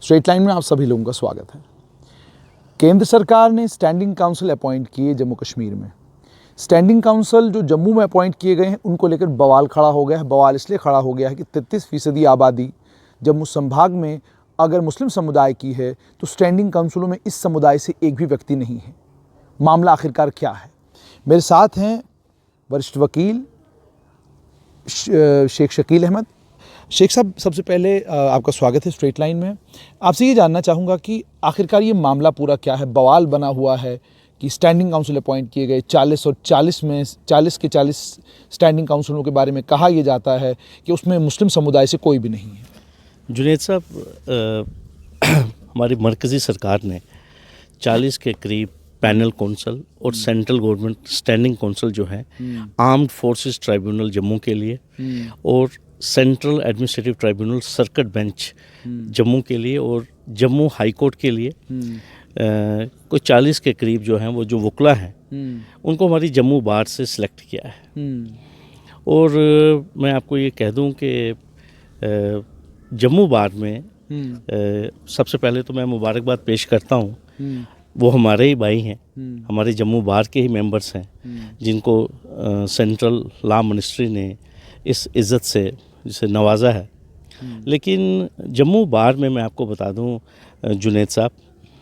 Straight line में आप सभी लोगों का स्वागत है। केंद्र सरकार ने स्टैंडिंग काउंसिल अपॉइंट किए जम्मू कश्मीर में। स्टैंडिंग काउंसिल जो जम्मू में अपॉइंट किए गए हैं उनको लेकर बवाल खड़ा हो गया है। बवाल इसलिए खड़ा हो गया है कि 33% आबादी जम्मू संभाग में अगर मुस्लिम समुदाय की है तो स्टैंडिंग काउंसिलों में इस समुदाय से एक भी व्यक्ति नहीं है। मामला आखिरकार क्या है? मेरे साथ हैं वरिष्ठ वकील शेख शकील अहमद। शेख साहब, सबसे पहले आपका स्वागत है स्ट्रेट लाइन में। आपसे ये जानना चाहूँगा कि आखिरकार ये मामला पूरा क्या है? बवाल बना हुआ है कि स्टैंडिंग काउंसिल अपॉइंट किए गए 40 और 40 में 40 के 40 स्टैंडिंग काउंसिलों के बारे में कहा यह जाता है कि उसमें मुस्लिम समुदाय से कोई भी नहीं है। जुनेद साहब, हमारी मरकज़ी सरकार ने 40 के करीब पैनल कौंसल और सेंट्रल गवर्नमेंट स्टैंडिंग कौंसल जो है आर्म्ड फोर्सेस ट्राइब्यूनल जम्मू के लिए और central administrative tribunal circuit bench Jammu के लिए और जम्मू हाई कोर्ट के लिए कोई 40 के करीब जो हैं वो जो वकला हैं उनको हमारी जम्मू बार से सिलेक्ट किया है। और मैं आपको ये कह दूं कि जम्मू बार में सबसे पहले तो मैं मुबारकबाद पेश करता हूँ। वो हमारे ही भाई हैं, हमारे जम्मू बार के ही मेंबर्स हैं जिनको सेंट्रल लॉ मिनिस्ट्री ने इस इज़्ज़त से जिसे नवाजा है। लेकिन जम्मू बार में मैं आपको बता दूं जुनेद साहब,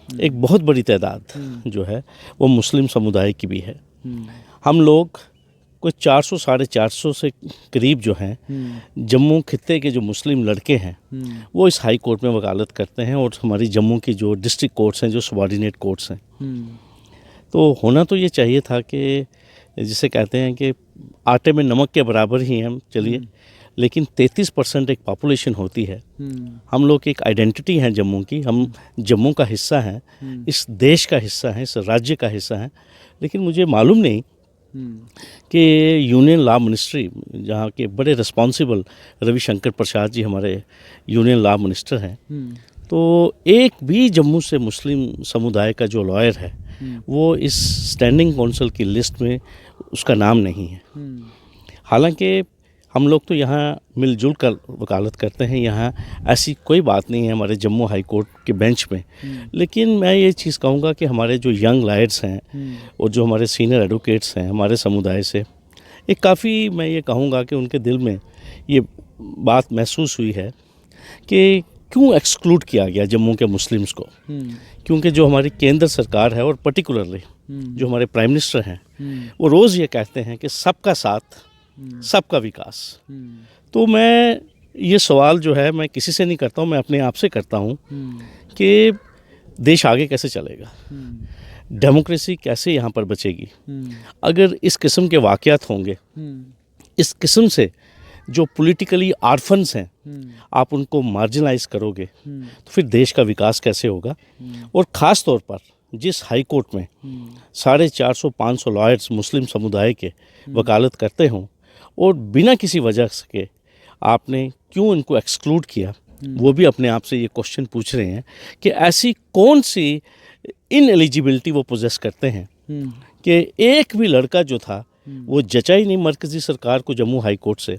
एक बहुत बड़ी तादाद जो है वो मुस्लिम समुदाय की भी है। हम लोग कोई 400 साढ़े 400 से करीब जो हैं जम्मू खित्ते के जो मुस्लिम लड़के हैं वो इस हाई कोर्ट में वकालत करते हैं और हमारी जम्मू की जो डिस्ट्रिक्ट कोर्ट्स हैं, जो सबॉर्डिनेट कोर्ट्स हैं। तो होना तो ये चाहिए था कि जिसे कहते हैं कि आटे में नमक के बराबर ही हम चलिए, लेकिन 33% एक पॉपुलेशन होती है। हम लोग की एक आइडेंटिटी है जम्मू की, हम जम्मू का हिस्सा हैं, इस देश का हिस्सा हैं, इस राज्य का हिस्सा हैं। लेकिन मुझे मालूम नहीं कि यूनियन लॉ मिनिस्ट्री, जहाँ के बड़े रिस्पॉन्सिबल रविशंकर प्रसाद जी हमारे यूनियन लॉ मिनिस्टर हैं, तो एक भी जम्मू से मुस्लिम समुदाय का जो लॉयर है वो इस स्टैंडिंग काउंसिल की लिस्ट में उसका नाम नहीं है। हालांकि हम लोग तो यहाँ मिलजुल कर वकालत करते हैं, यहाँ ऐसी कोई बात नहीं है हमारे जम्मू हाई कोर्ट के बेंच में। लेकिन मैं ये चीज़ कहूँगा कि हमारे जो यंग लॉयर्स हैं और जो हमारे सीनियर एडवोकेट्स हैं हमारे समुदाय से, एक काफ़ी मैं ये कहूँगा कि उनके दिल में ये बात महसूस हुई है कि क्यों एक्सक्लूड किया गया जम्मू के मुस्लिम्स को। क्योंकि जो हमारी केंद्र सरकार है और पर्टिकुलरली जो हमारे प्राइम मिनिस्टर हैं वो रोज़ ये कहते हैं कि सबका साथ सबका विकास। तो मैं ये सवाल जो है मैं किसी से नहीं करता हूँ, मैं अपने आप से करता हूँ कि देश आगे कैसे चलेगा, डेमोक्रेसी कैसे यहाँ पर बचेगी अगर इस किस्म के वाक़यात होंगे। इस किस्म से जो पॉलिटिकली आर्फन्स हैं आप उनको मार्जिनलाइज करोगे तो फिर देश का विकास कैसे होगा। और ख़ास तौर पर जिस हाई कोर्ट में 450-500 लॉयर्स मुस्लिम समुदाय के वकालत करते हों और बिना किसी वजह के आपने क्यों इनको एक्सक्लूड किया, वो भी अपने आप से ये क्वेश्चन पूछ रहे हैं कि ऐसी कौन सी इनएलिजिबिलिटी वो पोजेस करते हैं कि एक भी लड़का जो था वो जचा ही नहीं मरकज़ी सरकार को जम्मू हाई कोर्ट से।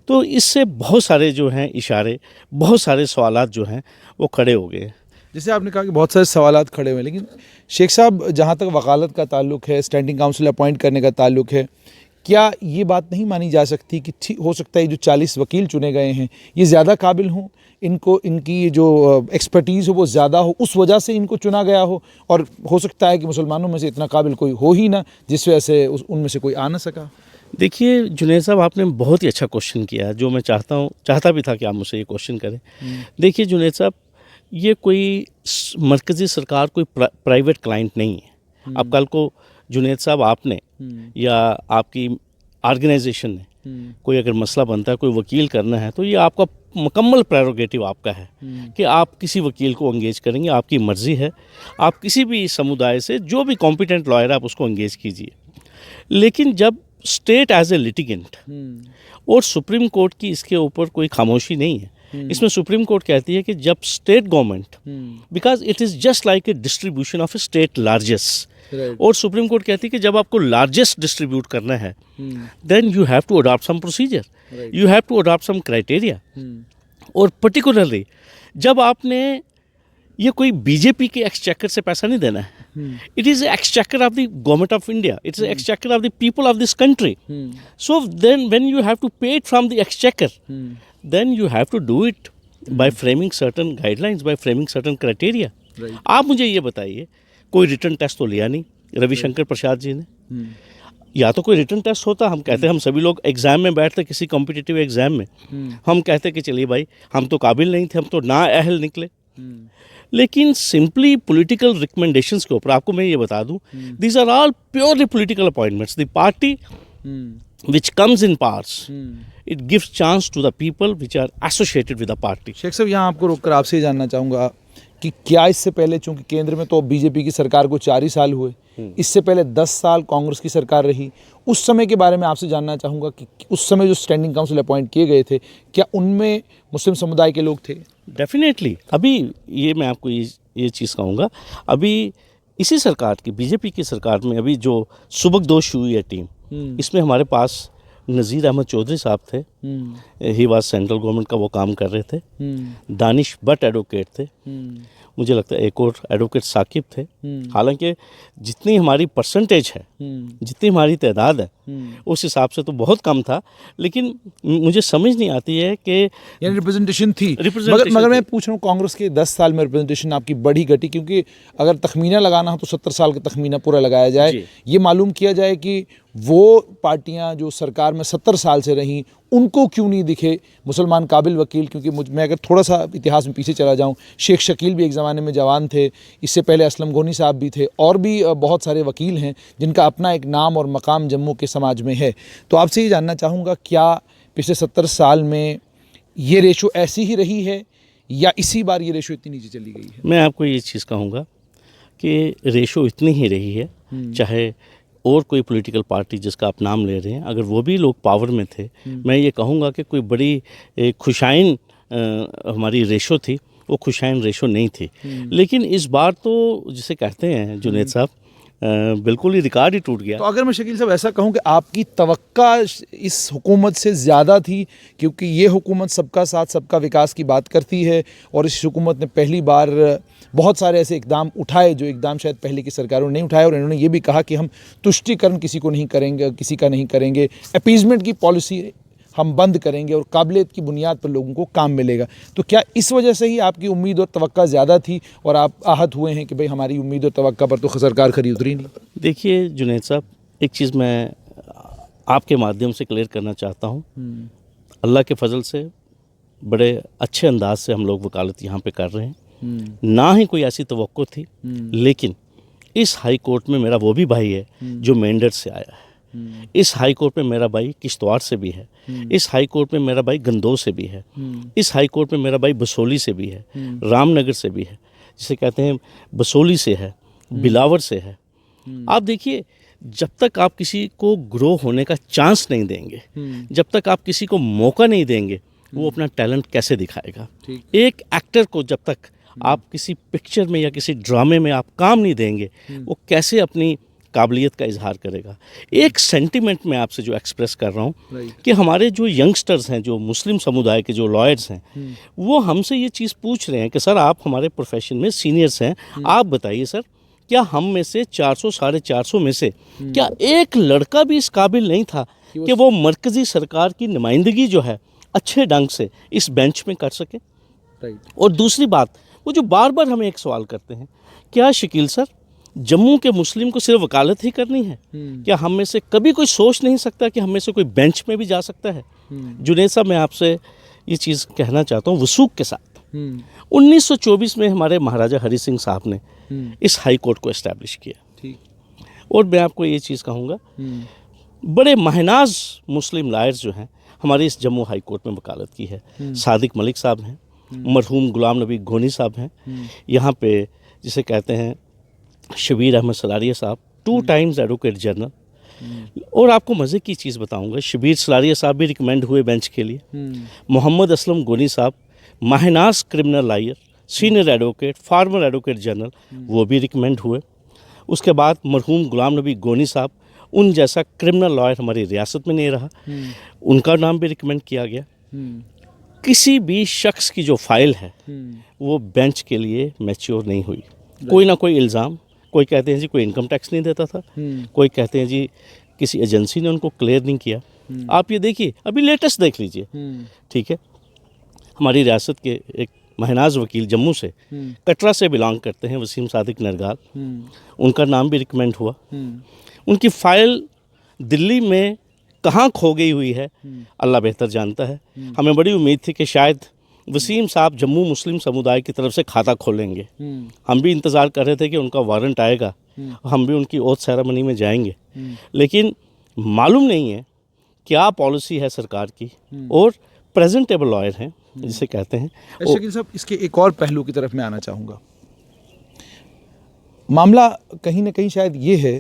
तो इससे बहुत सारे जो हैं इशारे, बहुत सारे सवालात जो हैं वो खड़े हो गए। जैसे आपने कहा कि बहुत सारे सवालात खड़े हुए हैं, लेकिन शेख साहब, जहाँ तक वकालत का ताल्लुक है, स्टैंडिंग काउंसिल अपॉइंट करने का ताल्लुक है, क्या ये बात नहीं मानी जा सकती कि ठीक हो सकता है जो 40 वकील चुने गए हैं ये ज़्यादा काबिल हों, इनको इनकी जो एक्सपर्टीज़ हो वो ज़्यादा हो, उस वजह से इनको चुना गया हो, और हो सकता है कि मुसलमानों में से इतना काबिल कोई हो ही ना जिस वजह से उनमें से कोई आ ना सका? देखिए जुनेद साहब, आपने बहुत ही अच्छा क्वेश्चन किया है, जो मैं चाहता भी था कि आप मुझसे ये क्वेश्चन करें। देखिए जुनेद साहब, ये कोई मरकज़ी सरकार कोई प्राइवेट क्लाइंट नहीं है। अब कल को जुनेद साहब आपने या आपकी ऑर्गेनाइजेशन ने कोई अगर मसला बनता है, कोई वकील करना है, तो ये आपका मुकम्मल प्रेरोगेटिव आपका है कि आप किसी वकील को एंगेज करेंगे, आपकी मर्ज़ी है। आप किसी भी समुदाय से जो भी कॉम्पिटेंट लॉयर है आप उसको एंगेज कीजिए। लेकिन जब स्टेट एज ए लिटिगेंट और सुप्रीम कोर्ट की इसके ऊपर कोई खामोशी नहीं है, इसमें सुप्रीम कोर्ट कहती है कि जब state government, because it is just like a distribution of a state largesse, और सुप्रीम कोर्ट कहती है कि जब आपको लार्जेस्ट डिस्ट्रीब्यूट करना है then you have to adopt some procedure, you have to adopt some criteria. और पर्टिकुलरली जब आपने ये कोई बीजेपी के एक्सचेकर से पैसा नहीं देना है. It is exchequer of the government of India. It is exchequer of the people of this country. So then when you have to pay it from the exchequer, then you have to do it by framing certain guidelines, by framing certain criteria. Right. आप मुझे ये बताइए, कोई written test तो लिया नहीं रविशंकर प्रसाद जी ने. या तो कोई रिटर्न टेस्ट होता, हम कहते हम सभी लोग एग्जाम में बैठते किसी कॉम्पिटिटिव एग्जाम में, हम कहते कि चलिए भाई हम तो काबिल नहीं थे, हम तो ना अहल निकले. लेकिन सिंपली पॉलिटिकल रिकमेंडेशंस के ऊपर आपको मैं ये बता दूं, these are all purely political appointments. The party which comes in parts, it gives chance to the people which are associated with the party. Sheikh साहब, यहाँ आपको रोककर आपसे ये जानना चाहूँगा कि क्या इससे पहले, चूंकि केंद्र में तो बीजेपी की सरकार को 4 ही साल हुए, इससे पहले 10 साल कांग्रेस की सरकार रही, उस समय के बारे में आपसे जानना चाहूँगा कि उस समय जो स्टैंडिंग काउंसिल अपॉइंट किए गए थे, क्या उनमें मुस्लिम समुदाय के लोग थे? डेफिनेटली. अभी ये मैं आपको ये चीज़ कहूँगा, अभी इसी सरकार की, बीजेपी की सरकार में अभी जो सुबकदोश हुई है टीम, इसमें हमारे पास नज़ीर अहमद चौधरी साहब थे. ही वाज सेंट्रल गवर्नमेंट का वो काम कर रहे थे. दानिश भट्ट एडवोकेट थे. मुझे लगता है एक और एडवोकेट साकिब थे. हालांकि जितनी हमारी परसेंटेज है, जितनी हमारी तादाद है, उस हिसाब से तो बहुत कम था. लेकिन मुझे समझ नहीं आती है कि यानी रिप्रेजेंटेशन थी. मगर मैं पूछ रहा हूँ, कांग्रेस के 10 साल में रिप्रेजेंटेशन आपकी बढ़ी घटी? क्योंकि अगर तखमीना लगाना हो तो 70 साल का तखमीना पूरा लगाया जाए, ये मालूम किया जाए कि वो पार्टियां जो सरकार में 70 साल से रहीं, उनको क्यों नहीं दिखे मुसलमान काबिल वकील. क्योंकि मैं अगर थोड़ा सा इतिहास में पीछे चला जाऊं, शेख शकील भी एक ज़माने में जवान थे, इससे पहले असलम गोनी साहब भी थे, और भी बहुत सारे वकील हैं जिनका अपना एक नाम और मकाम जम्मू के समाज में है. तो आपसे ये जानना चाहूँगा, क्या पिछले 70 साल में ये रेशो ऐसी ही रही है या इसी बार ये रेशो इतनी नीचे चली गई है? मैं आपको ये चीज़ कहूँगा कि रेशो इतनी ही रही है. चाहे और कोई पॉलिटिकल पार्टी जिसका आप नाम ले रहे हैं, अगर वो भी लोग पावर में थे, मैं ये कहूँगा कि कोई बड़ी खुशाइन हमारी रेशो थी, वो खुशाइन रेशो नहीं थी. लेकिन इस बार तो जिसे कहते हैं जुनैद साहब, बिल्कुल ही रिकॉर्ड ही टूट गया. तो अगर मैं शकील साहब ऐसा कहूं कि आपकी तवक्का इस हुकूमत से ज़्यादा थी, क्योंकि ये हुकूमत सबका साथ सबका विकास की बात करती है, और इस हुकूमत ने पहली बार बहुत सारे ऐसे इकदाम उठाए जो इकदाम शायद पहले की सरकारों ने नहीं उठाए, और इन्होंने ये भी कहा कि हम तुष्टिकरण किसी को नहीं करेंगे, किसी का नहीं करेंगे, अपीजमेंट की पॉलिसी हम बंद करेंगे और काबिलियत की बुनियाद पर लोगों को काम मिलेगा. तो क्या इस वजह से ही आपकी उम्मीद और तवक्का ज़्यादा थी और आप आहत हुए हैं कि भाई हमारी उम्मीद और तवक्का पर तो सरकार खरी उतरी नहीं? देखिए जुनैद साहब, एक चीज़ मैं आपके माध्यम से क्लियर करना चाहता हूँ. अल्लाह के फजल से बड़े अच्छे अंदाज से हम लोग वकालत यहाँ पे कर रहे हैं. ना ही कोई ऐसी तवक्को थी, लेकिन इस हाई कोर्ट में मेरा वो भी भाई है जो मेंढर से आया है. इस हाई कोर्ट में मेरा भाई किश्तवाड़ से भी है. इस हाई कोर्ट में मेरा भाई गंदोह से भी है. इस हाई कोर्ट में मेरा भाई बसोली से भी है, रामनगर से भी है, जिसे कहते हैं बसोली से है, बिलावर से है. आप देखिए, जब तक आप किसी को ग्रो होने का चांस नहीं देंगे, जब तक आप किसी को मौका नहीं देंगे, वो अपना टैलेंट कैसे दिखाएगा? एक एक्टर को जब तक आप किसी पिक्चर में या किसी ड्रामे में आप काम नहीं देंगे, वो कैसे अपनी काबिलियत का इजहार करेगा? एक सेंटिमेंट में आपसे जो एक्सप्रेस कर रहा हूँ कि हमारे जो यंगस्टर्स हैं, जो मुस्लिम समुदाय के जो लॉयर्स हैं, वो हमसे ये चीज़ पूछ रहे हैं कि सर आप हमारे प्रोफेशन में सीनियर्स हैं, आप बताइए सर, क्या हम में से 400 साढ़े 400 में से क्या एक लड़का भी इस काबिल नहीं था कि वो मरकज़ी सरकार की नुमाइंदगी जो है अच्छे ढंग से इस बेंच में कर सके? और दूसरी बात, वो जो बार बार हमें एक सवाल करते हैं, क्या शकील सर जम्मू के मुस्लिम को सिर्फ वकालत ही करनी है? क्या हम में से कभी कोई सोच नहीं सकता कि हम में से कोई बेंच में भी जा सकता है? जुनैद साहब, मैं आपसे ये चीज़ कहना चाहता हूँ वसूख के साथ, 1924 में हमारे महाराजा हरि सिंह साहब ने इस हाई कोर्ट को एस्टैब्लिश किया. और मैं आपको ये चीज़ कहूँगा, बड़े महनाज मुस्लिम लायर्स जो हैं हमारे इस जम्मू हाई कोर्ट में वकालत की है. सादिक मलिक साहब हैं, मरहूम गुलाम नबी गोनी साहब हैं, यहाँ पे जिसे कहते हैं शबीर अहमद सलारिया साहब, 2 टाइम्स एडवोकेट जनरल. और आपको मज़े की चीज़ बताऊंगा, शबीर सलारिया साहब भी रिकमेंड हुए बेंच के लिए. मोहम्मद असलम गोनी साहब, महनाज criminal lawyer, senior advocate, former advocate general, वो भी रिकमेंड हुए. उसके बाद मरहूम गुलाम नबी गोनी साहब, उन जैसा क्रिमिनल लॉयर हमारी रियासत में नहीं रहा, उनका नाम भी रिकमेंड किया गया. किसी भी शख्स की जो फाइल है वो बेंच के लिए मैच्योर नहीं हुई। कोई ना कोई इल्ज़ाम, कोई कहते हैं जी कोई इनकम टैक्स नहीं देता था, कोई कहते हैं जी किसी एजेंसी ने उनको क्लियर नहीं किया। आप ये देखिए, अभी लेटेस्ट देख लीजिए, ठीक है, हमारी रियासत के एक महनाज वकील जम्मू से, कटरा से बिलोंग करते हैं, वसीम सादिक नरगाल, उनका नाम भी रिकमेंड हुआ। उनकी फ़ाइल दिल्ली में कहाँ खो गई हुई है अल्लाह बेहतर जानता है। हमें बड़ी उम्मीद थी कि शायद वसीम साहब जम्मू मुस्लिम समुदाय की तरफ से खाता खोलेंगे। हम भी इंतज़ार कर रहे थे कि उनका वारंट आएगा, हम भी उनकी ओथ सेरेमनी में जाएंगे, लेकिन मालूम नहीं है क्या पॉलिसी है सरकार की। और प्रेजेंटेबल लॉयर हैं जिसे कहते हैं। शकील साहब, इसके एक और पहलू की तरफ मैं आना चाहूँगा। मामला कहीं ना कहीं शायद ये है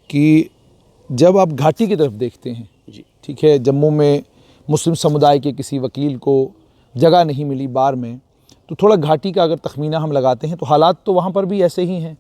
कि जब आप घाटी की तरफ देखते हैं जी, ठीक है, जम्मू में मुस्लिम समुदाय के किसी वकील को जगह नहीं मिली बार में, तो थोड़ा घाटी का अगर तखमीना हम लगाते हैं तो हालात तो वहाँ पर भी ऐसे ही हैं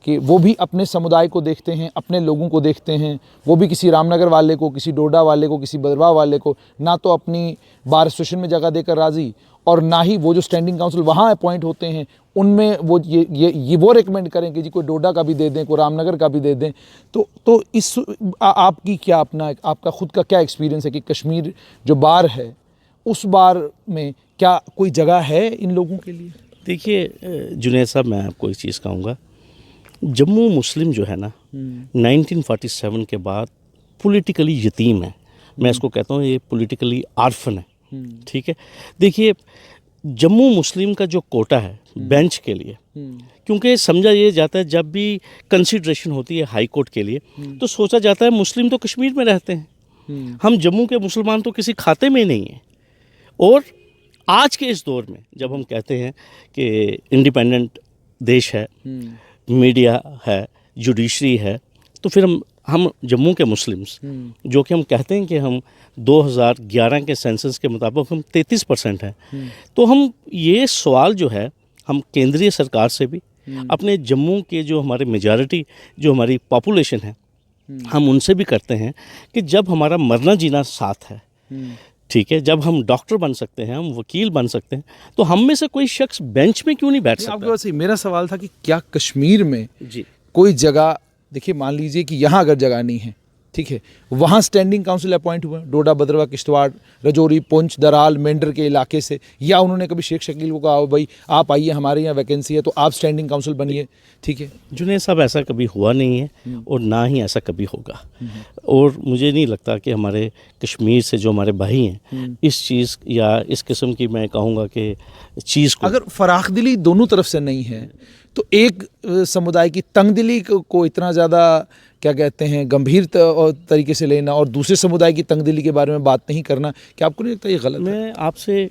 कि वो भी अपने समुदाय को देखते हैं, अपने लोगों को देखते हैं। वो भी किसी रामनगर वाले को, किसी डोडा वाले को, किसी बदरवा वाले को ना तो अपनी बार एसोसिएशन में जगह देकर राज़ी, और ना ही वो जो स्टैंडिंग काउंसिल वहाँ अपॉइंट होते हैं उनमें वो ये वो रिकमेंड करें कि जी कोई डोडा का भी दे दें, कोई रामनगर का भी दे दें। तो इस आपकी क्या आपका ख़ुद का क्या एक्सपीरियंस है कि कश्मीर जो बार है उस बार में क्या कोई जगह है इन लोगों के लिए? देखिए जुनैद साहब, मैं आपको एक चीज़ कहूँगा, जम्मू मुस्लिम जो है ना 1947 के बाद पॉलिटिकली यतीम है। मैं इसको कहता हूँ ये पॉलिटिकली आर्फन है, ठीक है। देखिए जम्मू मुस्लिम का जो कोटा है बेंच के लिए, क्योंकि समझा ये जाता है जब भी कंसिडरेशन होती है हाई कोर्ट के लिए तो सोचा जाता है मुस्लिम तो कश्मीर में रहते हैं, हम जम्मू के मुसलमान तो किसी खाते में नहीं हैं। और आज के इस दौर में जब हम कहते हैं कि इंडिपेंडेंट देश है, मीडिया है, जुडिशरी है, तो फिर हम जम्मू के मुस्लिम्स जो कि हम कहते हैं कि हम 2011 के सेंसस के मुताबिक हम 33% हैं, तो हम ये सवाल जो है हम केंद्रीय सरकार से भी, अपने जम्मू के जो हमारे मेजॉरिटी जो हमारी पॉपुलेशन है हम उनसे भी करते हैं कि जब हमारा मरना जीना साथ है, ठीक है, जब हम डॉक्टर बन सकते हैं, हम वकील बन सकते हैं, तो हम में से कोई शख्स बेंच में क्यों नहीं बैठ सकता? आपके पास मेरा सवाल था कि क्या कश्मीर में जी कोई जगह, देखिए मान लीजिए कि यहाँ अगर जगह नहीं है, ठीक है, वहाँ स्टैंडिंग काउंसिल अपॉइंट हुए डोडा, बदरवा, किश्तवाड़, रजौरी, पुंछ, दराल, मेंढर के इलाके से, या उन्होंने कभी शेख शकील को कहा भाई आप आइए हमारे यहाँ वैकेंसी है तो आप स्टैंडिंग काउंसिल बनिए, ठीक है? जुनैद साहब, ऐसा कभी हुआ नहीं है और ना ही ऐसा कभी होगा। और मुझे नहीं लगता कि हमारे कश्मीर से जो हमारे भाई हैं इस चीज़ या इस किस्म की, मैं कहूँगा कि चीज़ को, अगर फराखदिली दोनों तरफ से नहीं है तो एक समुदाय की तंगदिली को इतना ज़्यादा क्या कहते हैं गंभीर तरीके से लेना और दूसरे समुदाय की तंगदिली के बारे में बात नहीं करना, क्या आपको नहीं लगता ये गलत है? मैं आपसे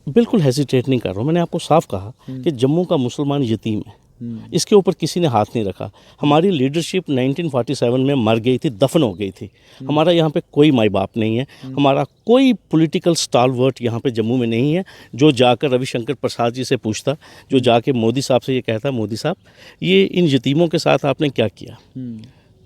बिल्कुल हेजिटेट नहीं कर रहा हूँ। मैंने आपको साफ कहा कि जम्मू का मुसलमान यतीम है, इसके ऊपर किसी ने हाथ नहीं रखा। हमारी लीडरशिप 1947 में मर गई थी, दफन हो गई थी। हमारा यहाँ पे कोई माई बाप नहीं है, हमारा कोई पॉलिटिकल स्टालवर्ट यहाँ पे जम्मू में नहीं है जो जाकर रविशंकर प्रसाद जी से पूछता, जो जाके मोदी साहब से ये कहता, मोदी साहब ये इन यतीमों के साथ आपने क्या किया।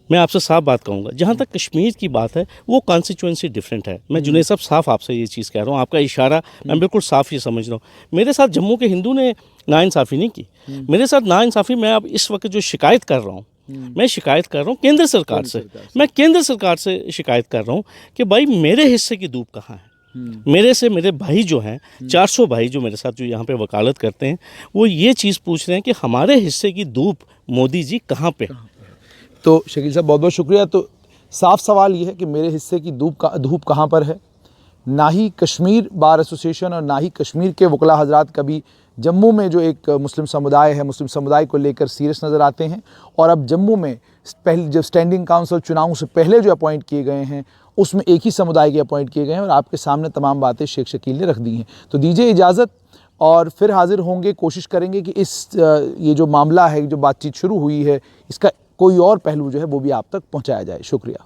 मैं आपसे साफ बात कहूँगा, जहाँ तक कश्मीर की बात है वो कॉन्स्टिट्यूंसी डिफरेंट है। मैं जुनैद साहब साफ आपसे ये चीज़ कह रहा हूँ, आपका इशारा मैं बिल्कुल साफ ये समझ रहा हूँ। मेरे साथ जम्मू के हिंदू ने नाइंसाफ़ी नहीं की, मेरे साथ नाइंसाफ़ी मैं अब इस वक्त जो शिकायत कर रहा हूँ, मैं शिकायत कर रहा हूँ केंद्र सरकार से। मैं केंद्र सरकार से शिकायत कर रहा हूँ कि भाई मेरे हिस्से की दूब कहाँ है। मेरे से मेरे भाई जो हैं 400 भाई जो मेरे साथ जो यहाँ पे वकालत करते हैं वो ये चीज़ पूछ रहे हैं कि हमारे हिस्से की दूब मोदी जी कहाँ पे। तो शकील साहब बहुत बहुत शुक्रिया। तो साफ सवाल ये है कि मेरे हिस्से की धूप कहाँ पर है। ना ही कश्मीर बार एसोसिएशन और ना ही कश्मीर के वकला हजरात कभी जम्मू में जो एक मुस्लिम समुदाय है, मुस्लिम समुदाय को लेकर सीरियस नज़र आते हैं। और अब जम्मू में पहले जब स्टैंडिंग काउंसिल चुनाव से पहले जो अपॉइंट किए गए हैं उसमें एक ही समुदाय के अपॉइंट किए गए हैं और आपके सामने तमाम बातें शेख शकील ने रख दी हैं। तो दीजिए इजाज़त और फिर हाजिर होंगे, कोशिश करेंगे कि इस ये जो मामला है, जो बातचीत शुरू हुई है, इसका कोई और पहलू जो है वो भी आप तक पहुँचाया जाए। शुक्रिया।